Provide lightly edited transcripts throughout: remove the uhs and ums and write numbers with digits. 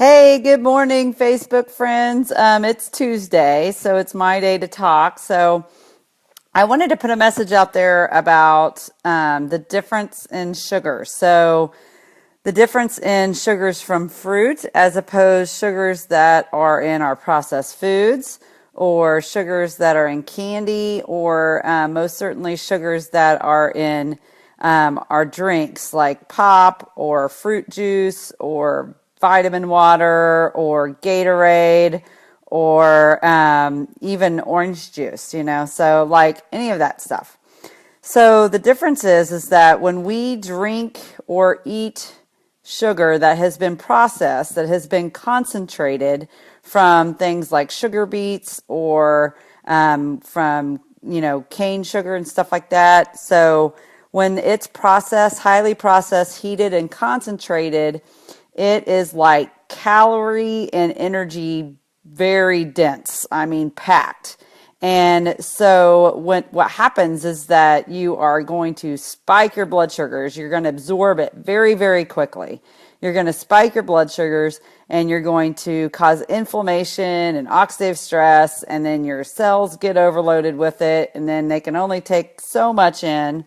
Hey, good morning, Facebook friends. It's Tuesday, so it's my day to talk. So I wanted to put a message out there about the difference in sugar. So the difference in sugars from fruit as opposed sugars that are in our processed foods or sugars that are in candy or most certainly sugars that are in our drinks like pop or fruit juice or vitamin water or Gatorade or even orange juice, so like any of that stuff. So the difference is that when we drink or eat sugar that has been processed, that has been concentrated from things like sugar beets or from, cane sugar and stuff like that. So when it's processed, highly processed, heated, and concentrated, it is like calorie and energy very dense. I mean, packed. And so what happens is that you are going to spike your blood sugars. You're going to absorb it very, very quickly. You're going to spike your blood sugars and you're going to cause inflammation and oxidative stress. And then your cells get overloaded with it. And then they can only take so much in.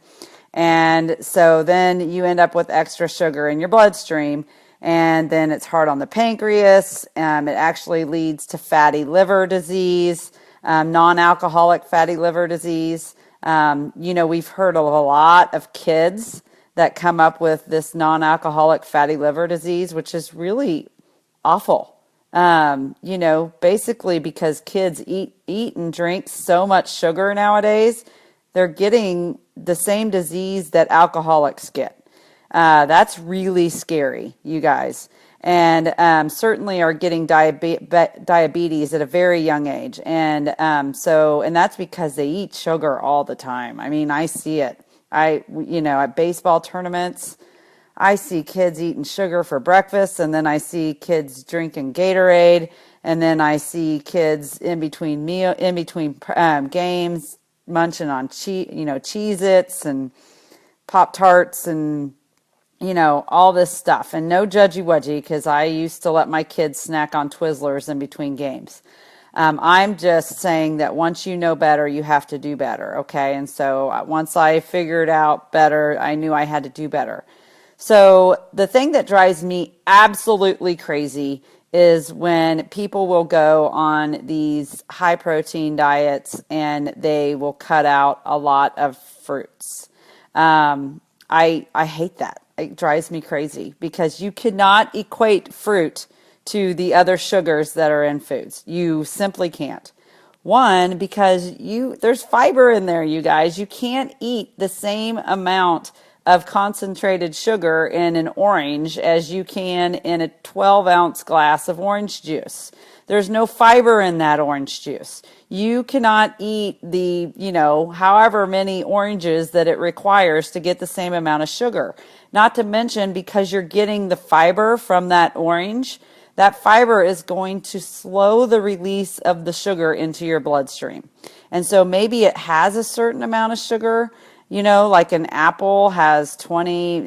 And so then you end up with extra sugar in your bloodstream. And then it's hard on the pancreas. It actually leads to fatty liver disease. Non-alcoholic fatty liver disease. We've heard of a lot of kids that come up with this non-alcoholic fatty liver disease, which is really awful. Basically because kids eat and drink so much sugar nowadays, they're getting the same disease that alcoholics get. That's really scary, you guys. And certainly are getting diabetes at a very young age. And and that's because they eat sugar all the time. I mean, I see it. At baseball tournaments, I see kids eating sugar for breakfast, and then I see kids drinking Gatorade, and then I see kids in between games munching on Cheez-Its and Pop-Tarts and all this stuff. And no judgy-wudgy, because I used to let my kids snack on Twizzlers in between games. I'm just saying that once you know better, you have to do better, okay? And so once I figured out better, I knew I had to do better. So the thing that drives me absolutely crazy is when people will go on these high-protein diets and they will cut out a lot of fruits. I hate that. It drives me crazy because you cannot equate fruit to the other sugars that are in foods. You simply can't. One, because there's fiber in there, you guys. You can't eat the same amount of concentrated sugar in an orange as you can in a 12-ounce glass of orange juice. There's no fiber in that orange juice. You cannot eat the, however many oranges that it requires to get the same amount of sugar. Not to mention, because you're getting the fiber from that orange, that fiber is going to slow the release of the sugar into your bloodstream. And so maybe it has a certain amount of sugar, like an apple has 20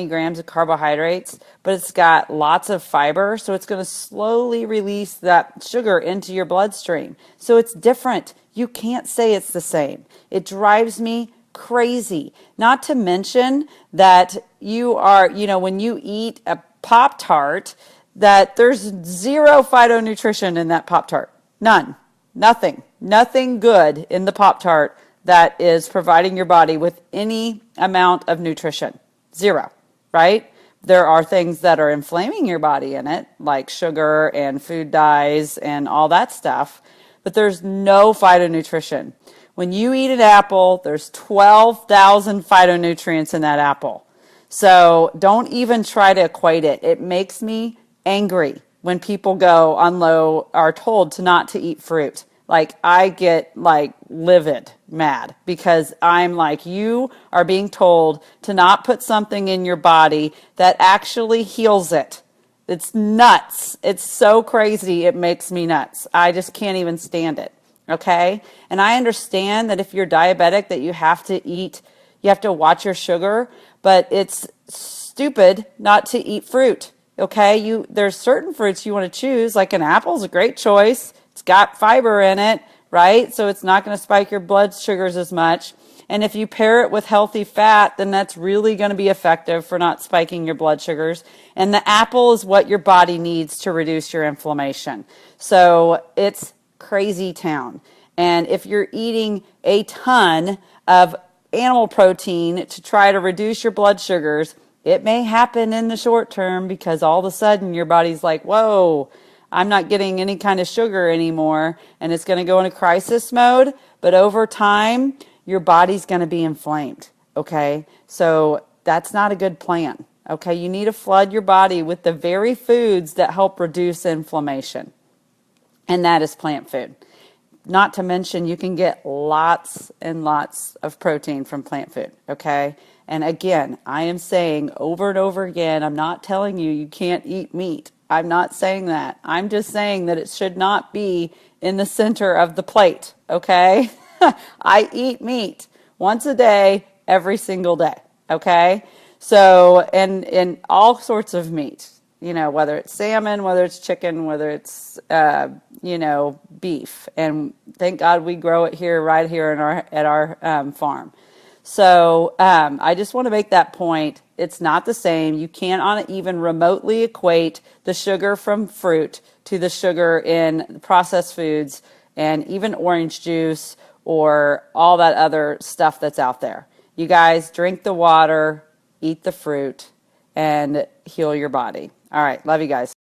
grams of carbohydrates, but it's got lots of fiber. So it's going to slowly release that sugar into your bloodstream. So it's different. You can't say it's the same. It drives me crazy. Not to mention that when you eat a Pop-Tart, that there's zero phytonutrition in that Pop-Tart. None. Nothing good in the Pop-Tart that is providing your body with any amount of nutrition. Zero, right? There are things that are inflaming your body in it, like sugar and food dyes and all that stuff, but there's no phytonutrition. When you eat an apple, there's 12,000 phytonutrients in that apple. So don't even try to equate it. It makes me angry when people are told not to eat fruit. Like, I get livid mad because I'm like, you are being told to not put something in your body that actually heals it. It's nuts. It's so crazy. It makes me nuts. I just can't even stand it. Okay. And I understand that if you're diabetic that you have to watch your sugar, but it's stupid not to eat fruit. Okay, there's certain fruits you want to choose, like an apple is a great choice. It's got fiber in it, right? So it's not going to spike your blood sugars as much. And if you pair it with healthy fat, then that's really going to be effective for not spiking your blood sugars. And the apple is what your body needs to reduce your inflammation. So it's crazy town. And if you're eating a ton of animal protein to try to reduce your blood sugars, it may happen in the short term because all of a sudden your body's like, whoa, I'm not getting any kind of sugar anymore, and it's going to go into crisis mode. But over time, your body's going to be inflamed, okay? So that's not a good plan, okay? You need to flood your body with the very foods that help reduce inflammation, and that is plant food. Not to mention, you can get lots and lots of protein from plant food, okay? And again, I am saying over and over again, I'm not telling you you can't eat meat. I'm not saying that. I'm just saying that it should not be in the center of the plate, okay? I eat meat once a day, every single day, okay? So, and all sorts of meat, you know, whether it's salmon, whether it's chicken, whether it's, you know, beef. And thank God we grow it here, right here in at our farm. So I just want to make that point. It's not the same. You can't even remotely equate the sugar from fruit to the sugar in processed foods and even orange juice or all that other stuff that's out there. You guys drink the water, eat the fruit, and heal your body. All right. Love you guys.